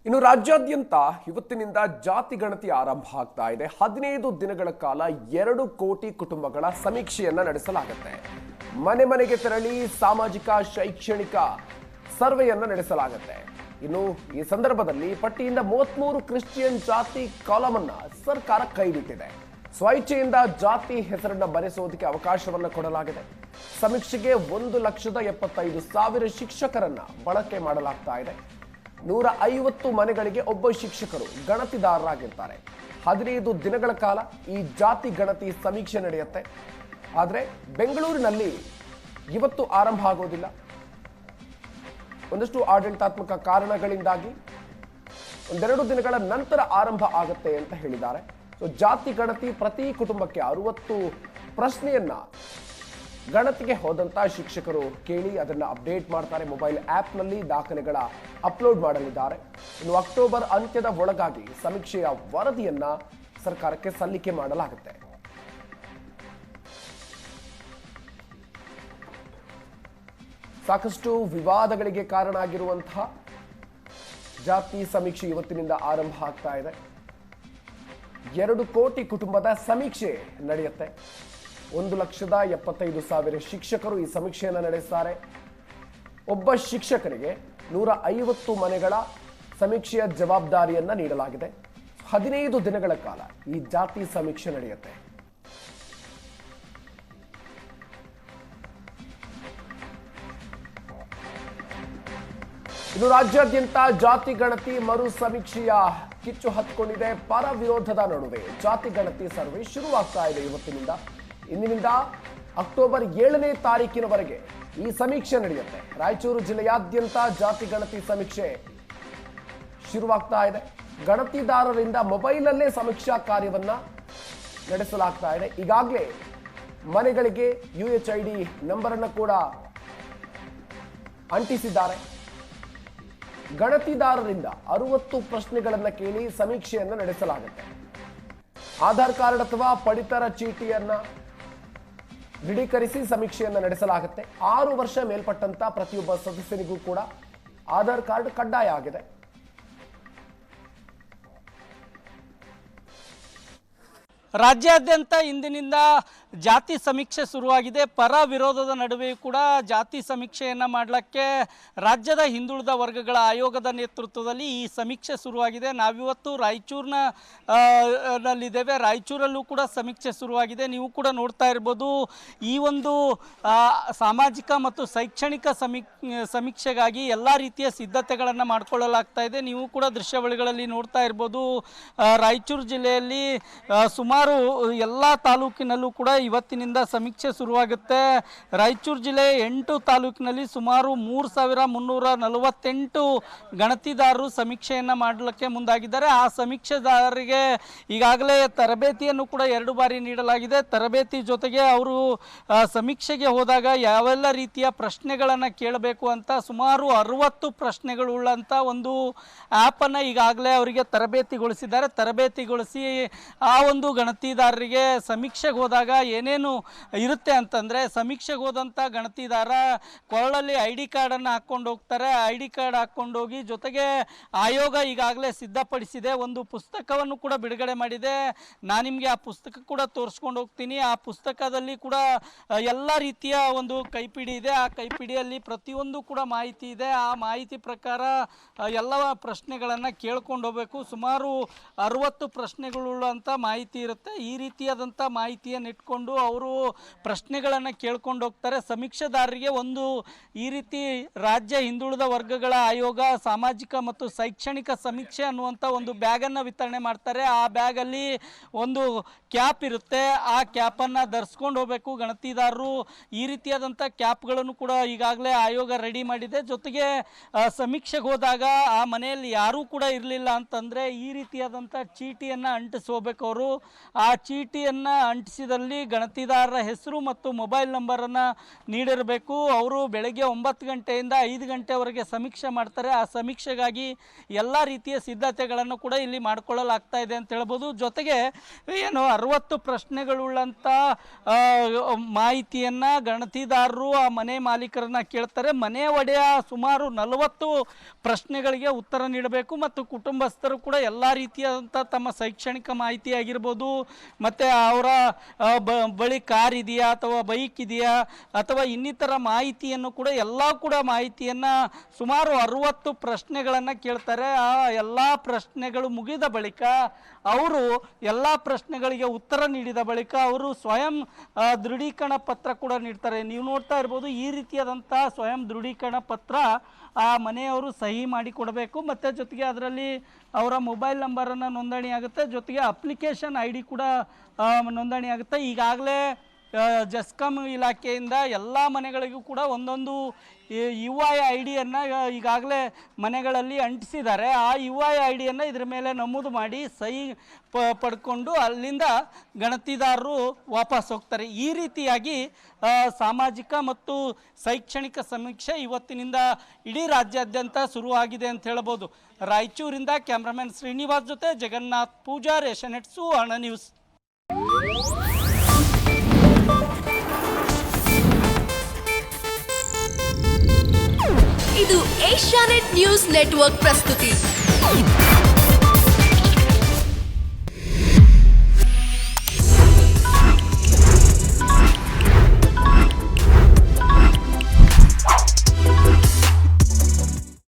ಇನ್ನು ರಾಜ್ಯಾದ್ಯಂತ ಇವತ್ತಿನಿಂದ ಜಾತಿ ಗಣತಿ ಆರಂಭ ಆಗ್ತಾ ಇದೆ. 15 ದಿನಗಳ ಕಾಲ 2 ಕೋಟಿ ಕುಟುಂಬಗಳ ಸಮೀಕ್ಷೆಯನ್ನ ನಡೆಸಲಾಗುತ್ತೆ. ಮನೆ ಮನೆಗೆ ತೆರಳಿ ಸಾಮಾಜಿಕ ಶೈಕ್ಷಣಿಕ ಸರ್ವೆಯನ್ನ ನಡೆಸಲಾಗುತ್ತೆ. ಇನ್ನು ಈ ಸಂದರ್ಭದಲ್ಲಿ ಪಟ್ಟಿಯಿಂದ 33 ಕ್ರಿಶ್ಚಿಯನ್ ಜಾತಿ ಕಾಲಮ್ ಅನ್ನ ಸರ್ಕಾರ ಕೈಬಿಟ್ಟಿದೆ. ಸ್ವಇಚ್ಛೆಯಿಂದ ಜಾತಿ ಹೆಸರನ್ನ ಬರೆಸೋದಕ್ಕೆ ಅವಕಾಶವನ್ನ ಕೊಡಲಾಗಿದೆ. ಸಮೀಕ್ಷೆಗೆ 1,75,000 ಶಿಕ್ಷಕರನ್ನ ಬಳಕೆ ಮಾಡಲಾಗ್ತಾ ಇದೆ. 150 ಮನೆಗಳಿಗೆ ಒಬ್ಬ ಶಿಕ್ಷಕರು ಗಣತಿದಾರರಾಗಿರ್ತಾರೆ. 15 ದಿನಗಳ ಕಾಲ ಈ ಜಾತಿ ಗಣತಿ ಸಮೀಕ್ಷೆ ನಡೆಯುತ್ತೆ. ಆದರೆ ಬೆಂಗಳೂರಿನಲ್ಲಿ ಇವತ್ತು ಆರಂಭ ಆಗೋದಿಲ್ಲ. ಒಂದಷ್ಟು ಆಡಳಿತಾತ್ಮಕ ಕಾರಣಗಳಿಂದಾಗಿ ಒಂದೆರಡು ದಿನಗಳ ನಂತರ ಆರಂಭ ಆಗುತ್ತೆ ಅಂತ ಹೇಳಿದ್ದಾರೆ. ಸೊ ಜಾತಿ ಗಣತಿ ಪ್ರತಿ ಕುಟುಂಬಕ್ಕೆ 60 ಪ್ರಶ್ನೆಯನ್ನ ಗಣತಿಗೆ ಹೋದಂತ ಶಿಕ್ಷಕರು ಕೇಳಿ ಅದನ್ನ ಅಪ್ಡೇಟ್ ಮಾಡ್ತಾರೆ. ಮೊಬೈಲ್ ಆಪ್ನಲ್ಲಿ ದಾಖಲೆಗಳ ಅಪ್ಲೋಡ್ ಮಾಡಲಿದ್ದಾರೆ. ಇನ್ನು ಅಕ್ಟೋಬರ್ ಅಂತ್ಯದ ಒಳಗಾಗಿ ಸಮೀಕ್ಷೆಯ ವರದಿಯನ್ನ ಸರ್ಕಾರಕ್ಕೆ ಸಲ್ಲಿಕೆ ಮಾಡಲಾಗುತ್ತೆ. ಸಾಕಷ್ಟು ವಿವಾದಗಳಿಗೆ ಕಾರಣ ಆಗಿರುವಂತಹ ಜಾತಿ ಸಮೀಕ್ಷೆ ಇವತ್ತಿನಿಂದ ಆರಂಭ ಆಗ್ತಾ ಇದೆ. 2 ಕೋಟಿ ಕುಟುಂಬದ ಸಮೀಕ್ಷೆ ನಡೆಯುತ್ತೆ. 1,75,000 ಶಿಕ್ಷಕರು ಈ ಸಮೀಕ್ಷೆಯನ್ನು ನಡೆಸ್ತಾರೆ. ಒಬ್ಬ ಶಿಕ್ಷಕರಿಗೆ 150 ಮನೆಗಳ ಸಮೀಕ್ಷೆಯ ಜವಾಬ್ದಾರಿಯನ್ನ ನೀಡಲಾಗಿದೆ. 15 ದಿನಗಳ ಕಾಲ ಈ ಜಾತಿ ಸಮೀಕ್ಷೆ ನಡೆಯುತ್ತೆ. ಇನ್ನು ರಾಜ್ಯಾದ್ಯಂತ ಜಾತಿ ಗಣತಿ ಮರು ಸಮೀಕ್ಷೆಯ ಕಿಚ್ಚು ಹತ್ಕೊಂಡಿದೆ. ಪರ ವಿರೋಧದ ನಡುವೆ ಜಾತಿ ಗಣತಿ ಸರ್ವೆ ಶುರುವಾಗ್ತಾ ಇದೆ ಇವತ್ತಿನಿಂದ. ಇಂದಿನಿಂದ ಅಕ್ಟೋಬರ್ 7ನೇ ತಾರೀಕಿನವರೆಗೆ ಈ ಸಮೀಕ್ಷೆ ನಡೆಯುತ್ತೆ. ರಾಯಚೂರು ಜಿಲ್ಲೆಯಾದ್ಯಂತ ಜಾತಿ ಗಣತಿ ಸಮೀಕ್ಷೆ ಶುರುವಾಗ್ತಾ ಇದೆ. ಗಣತಿದಾರರಿಂದ ಮೊಬೈಲಲ್ಲೇ ಸಮೀಕ್ಷಾ ಕಾರ್ಯವನ್ನ ನಡೆಸಲಾಗ್ತಾ ಇದೆ. ಈಗಾಗಲೇ ಮನೆಗಳಿಗೆ UHID ನಂಬರ್ ಅನ್ನು ಕೂಡ ಅಂಟಿಸಿದ್ದಾರೆ. ಗಣತಿದಾರರಿಂದ 60 ಪ್ರಶ್ನೆಗಳನ್ನ ಕೇಳಿ ಸಮೀಕ್ಷೆಯನ್ನು ನಡೆಸಲಾಗುತ್ತೆ. ಆಧಾರ್ ಕಾರ್ಡ್ ಅಥವಾ ಪಡಿತರ ಚೀಟಿಯನ್ನ ದೃಢೀಕರಿಸಿ ಸಮೀಕ್ಷೆಯನ್ನು ನಡೆಸಲಾಗುತ್ತೆ. 6 ವರ್ಷ ಮೇಲ್ಪಟ್ಟಂತ ಪ್ರತಿಯೊಬ್ಬ ಸದಸ್ಯನಿಗೂ ಕೂಡ ಆಧಾರ್ ಕಾರ್ಡ್ ಕಡ್ಡಾಯ ಆಗಿದೆ. ರಾಜ್ಯಾದ್ಯಂತ ಇಂದಿನಿಂದ ಜಾತಿ ಸಮೀಕ್ಷೆ ಶುರುವಾಗಿದೆ. ಪರ ವಿರೋಧದ ನಡುವೆಯೂ ಕೂಡ ಜಾತಿ ಸಮೀಕ್ಷೆಯನ್ನು ಮಾಡಲಿಕ್ಕೆ ರಾಜ್ಯದ ಹಿಂದುಳಿದ ವರ್ಗಗಳ ಆಯೋಗದ ನೇತೃತ್ವದಲ್ಲಿ ಈ ಸಮೀಕ್ಷೆ ಶುರುವಾಗಿದೆ. ನಾವಿವತ್ತು ರಾಯಚೂರಿನಲ್ಲಿದ್ದೇವೆ. ರಾಯಚೂರಲ್ಲೂ ಕೂಡ ಸಮೀಕ್ಷೆ ಶುರುವಾಗಿದೆ. ನೀವು ಕೂಡ ನೋಡ್ತಾ ಇರ್ಬೋದು. ಈ ಒಂದು ಸಾಮಾಜಿಕ ಮತ್ತು ಶೈಕ್ಷಣಿಕ ಸಮೀಕ್ಷೆಗಾಗಿ ಎಲ್ಲ ರೀತಿಯ ಸಿದ್ಧತೆಗಳನ್ನು ಮಾಡಿಕೊಳ್ಳಲಾಗ್ತಾ ಇದೆ. ನೀವು ಕೂಡ ದೃಶ್ಯಾವಳಿಗಳಲ್ಲಿ ನೋಡ್ತಾ ಇರ್ಬೋದು. ರಾಯಚೂರು ಜಿಲ್ಲೆಯಲ್ಲಿ ಸುಮಾರು ಎಲ್ಲ ತಾಲೂಕಿನಲ್ಲೂ ಕೂಡ ಇವತ್ತಿನಿಂದ ಸಮೀಕ್ಷೆ ಶುರುವಾಗುತ್ತೆ. ರಾಯಚೂರು ಜಿಲ್ಲೆ 8 ತಾಲೂಕಿನಲ್ಲಿ ಸುಮಾರು 3,348 ಗಣತಿದಾರರು ಸಮೀಕ್ಷೆಯನ್ನು ಮಾಡಲಿಕ್ಕೆ ಮುಂದಾಗಿದ್ದಾರೆ. ಆ ಸಮೀಕ್ಷೆದಾರರಿಗೆ ಈಗಾಗಲೇ ತರಬೇತಿಯನ್ನು ಕೂಡ 2 ಬಾರಿ ನೀಡಲಾಗಿದೆ. ತರಬೇತಿ ಜೊತೆಗೆ ಅವರು ಸಮೀಕ್ಷೆಗೆ ಹೋದಾಗ ಯಾವೆಲ್ಲ ರೀತಿಯ ಪ್ರಶ್ನೆಗಳನ್ನು ಕೇಳಬೇಕು ಅಂತ ಸುಮಾರು 60 ಪ್ರಶ್ನೆಗಳುಳ್ಳಂಥ ಒಂದು ಆ್ಯಪನ್ನು ಈಗಾಗಲೇ ಅವರಿಗೆ ತರಬೇತಿಗೊಳಿಸಿದ್ದಾರೆ. ತರಬೇತಿಗೊಳಿಸಿ ಆ ಒಂದು ಗಣತಿದಾರರಿಗೆ ಸಮೀಕ್ಷೆಗೆ ಹೋದಾಗ ಏನೇನು ಇರುತ್ತೆ ಅಂತಂದರೆ, ಸಮೀಕ್ಷೆಗೆ ಹೋದಂಥ ಗಣತಿದಾರ ಕೊರಳಲ್ಲಿ ID ಕಾರ್ಡನ್ನು ಹಾಕ್ಕೊಂಡು ಹೋಗ್ತಾರೆ. ID ಕಾರ್ಡ್ ಹಾಕ್ಕೊಂಡು ಹೋಗಿ ಜೊತೆಗೆ ಆಯೋಗ ಈಗಾಗಲೇ ಸಿದ್ಧಪಡಿಸಿದೆ. ಒಂದು ಪುಸ್ತಕವನ್ನು ಕೂಡ ಬಿಡುಗಡೆ ಮಾಡಿದೆ. ನಾನು ನಿಮಗೆ ಆ ಪುಸ್ತಕ ಕೂಡ ತೋರಿಸ್ಕೊಂಡು ಹೋಗ್ತೀನಿ. ಆ ಪುಸ್ತಕದಲ್ಲಿ ಕೂಡ ಎಲ್ಲ ರೀತಿಯ ಒಂದು ಕೈಪಿಡಿ ಇದೆ. ಆ ಕೈಪಿಡಿಯಲ್ಲಿ ಪ್ರತಿಯೊಂದು ಕೂಡ ಮಾಹಿತಿ ಇದೆ. ಆ ಮಾಹಿತಿ ಪ್ರಕಾರ ಎಲ್ಲ ಪ್ರಶ್ನೆಗಳನ್ನು ಕೇಳ್ಕೊಂಡು ಹೋಗಬೇಕು. ಸುಮಾರು 60 ಪ್ರಶ್ನೆಗಳುಳ್ಳಂಥ ಮಾಹಿತಿ ಇರುತ್ತೆ. ಈ ರೀತಿಯಾದಂಥ ಮಾಹಿತಿಯನ್ನು ಇಟ್ಕೊಂಡು ಅವರು ಪ್ರಶ್ನೆಗಳನ್ನು ಕೇಳ್ಕೊಂಡು ಹೋಗ್ತಾರೆ. ಸಮೀಕ್ಷೆದಾರರಿಗೆ ಒಂದು ಈ ರೀತಿ ರಾಜ್ಯ ಹಿಂದುಳಿದ ವರ್ಗಗಳ ಆಯೋಗ ಸಾಮಾಜಿಕ ಮತ್ತು ಶೈಕ್ಷಣಿಕ ಸಮೀಕ್ಷೆ ಅನ್ನುವಂಥ ಒಂದು ಬ್ಯಾಗನ್ನು ವಿತರಣೆ ಮಾಡ್ತಾರೆ. ಆ ಬ್ಯಾಗಲ್ಲಿ ಒಂದು ಕ್ಯಾಪ್ ಇರುತ್ತೆ. ಆ ಕ್ಯಾಪನ್ನು ಧರಿಸ್ಕೊಂಡು ಹೋಗಬೇಕು ಗಣತಿದಾರರು. ಈ ರೀತಿಯಾದಂಥ ಕ್ಯಾಪ್ಗಳನ್ನು ಕೂಡ ಈಗಾಗಲೇ ಆಯೋಗ ರೆಡಿ ಮಾಡಿದೆ. ಜೊತೆಗೆ ಸಮೀಕ್ಷೆಗೆ ಹೋದಾಗ ಆ ಮನೆಯಲ್ಲಿ ಯಾರೂ ಕೂಡ ಇರಲಿಲ್ಲ ಅಂತಂದರೆ ಈ ರೀತಿಯಾದಂಥ ಚೀಟಿಯನ್ನು ಅಂಟಿಸ್ಕೋಬೇಕು ಅವರು. ಆ ಚೀಟಿಯನ್ನು ಅಂಟಿಸಿದಲ್ಲಿ ಗಣತಿದಾರರ ಹೆಸರು ಮತ್ತು ಮೊಬೈಲ್ ನಂಬರನ್ನು ನೀಡಿರಬೇಕು. ಅವರು ಬೆಳಗ್ಗೆ 9 ಗಂಟೆಯಿಂದ 5 ಗಂಟೆವರೆಗೆ ಸಮೀಕ್ಷೆ ಮಾಡ್ತಾರೆ. ಆ ಸಮೀಕ್ಷೆಗಾಗಿ ಎಲ್ಲ ರೀತಿಯ ಸಿದ್ಧತೆಗಳನ್ನು ಕೂಡ ಇಲ್ಲಿ ಮಾಡಿಕೊಳ್ಳಲಾಗ್ತಾ ಇದೆ ಅಂತ ಹೇಳ್ಬೋದು. ಜೊತೆಗೆ ಏನು 60 ಪ್ರಶ್ನೆಗಳುಳ್ಳಂಥ ಮಾಹಿತಿಯನ್ನು ಗಣತಿದಾರರು ಆ ಮನೆ ಮಾಲೀಕರನ್ನ ಕೇಳ್ತಾರೆ. ಮನೆ ಒಡೆಯ ಸುಮಾರು 40 ಪ್ರಶ್ನೆಗಳಿಗೆ ಉತ್ತರ ನೀಡಬೇಕು ಮತ್ತು ಕುಟುಂಬಸ್ಥರು ಕೂಡ ಎಲ್ಲ ರೀತಿಯಾದಂಥ ತಮ್ಮ ಶೈಕ್ಷಣಿಕ ಮಾಹಿತಿ ಆಗಿರ್ಬೋದು, ಮತ್ತು ಅವರ ಬಳಿ ಕಾರ್ ಇದೆಯಾ ಅಥವಾ ಬೈಕ್ ಇದೆಯಾ ಅಥವಾ ಇನ್ನಿತರ ಮಾಹಿತಿಯನ್ನು ಕೂಡ ಮಾಹಿತಿಯನ್ನು ಸುಮಾರು 60 ಪ್ರಶ್ನೆಗಳನ್ನು ಕೇಳ್ತಾರೆ. ಆ ಎಲ್ಲ ಪ್ರಶ್ನೆಗಳು ಮುಗಿದ ಬಳಿಕ ಅವರು ಎಲ್ಲ ಪ್ರಶ್ನೆಗಳಿಗೆ ಉತ್ತರ ನೀಡಿದ ಬಳಿಕ ಅವರು ಸ್ವಯಂ ದೃಢೀಕರಣ ಪತ್ರ ಕೂಡ ನೀಡ್ತಾರೆ. ನೀವು ನೋಡ್ತಾ ಇರ್ಬೋದು, ಈ ರೀತಿಯಾದಂಥ ಸ್ವಯಂ ದೃಢೀಕರಣ ಪತ್ರ ಆ ಮನೆಯವರು ಸಹಿ ಮಾಡಿ ಕೊಡಬೇಕು. ಮತ್ತು ಜೊತೆಗೆ ಅದರಲ್ಲಿ ಅವರ ಮೊಬೈಲ್ ನಂಬರನ್ನು ನೋಂದಣಿ ಆಗುತ್ತೆ. ಜೊತೆಗೆ ಅಪ್ಲಿಕೇಶನ್ ID ಕೂಡ ನೋಂದಣಿ ಆಗುತ್ತೆ. ಈಗಾಗಲೇ ಜೆಸ್ಕಾಂ ಇಲಾಖೆಯಿಂದ ಎಲ್ಲ ಮನೆಗಳಿಗೂ ಕೂಡ ಒಂದೊಂದು UI ID-ಯನ್ನು ಈಗಾಗಲೇ ಮನೆಗಳಲ್ಲಿ ಅಂಟಿಸಿದ್ದಾರೆ. ಆ UI ID-ಯನ್ನು ಇದ್ರ ಮೇಲೆ ನಮೂದು ಮಾಡಿ ಸಹಿ ಪಡ್ಕೊಂಡು ಅಲ್ಲಿಂದ ಗಣತಿದಾರರು ವಾಪಸ್ ಹೋಗ್ತಾರೆ. ಈ ರೀತಿಯಾಗಿ ಸಾಮಾಜಿಕ ಮತ್ತು ಶೈಕ್ಷಣಿಕ ಸಮೀಕ್ಷೆ ಇವತ್ತಿನಿಂದ ಇಡೀ ರಾಜ್ಯಾದ್ಯಂತ ಶುರುವಾಗಿದೆ ಅಂತ ಹೇಳ್ಬೋದು. ರಾಯಚೂರಿಂದ ಕ್ಯಾಮ್ರಾಮನ್ ಶ್ರೀನಿವಾಸ್ ಜೊತೆ ಜಗನ್ನಾಥ್ ಪೂಜಾರ್, ಏಷ್ಯಾನೆಟ್ ಸುವರ್ಣ ನ್ಯೂಸ್. ಇದು ಏಷ್ಯಾನೆಟ್ ನ್ಯೂಸ್ ನೆಟ್ವರ್ಕ್ ಪ್ರಸ್ತುತಿ.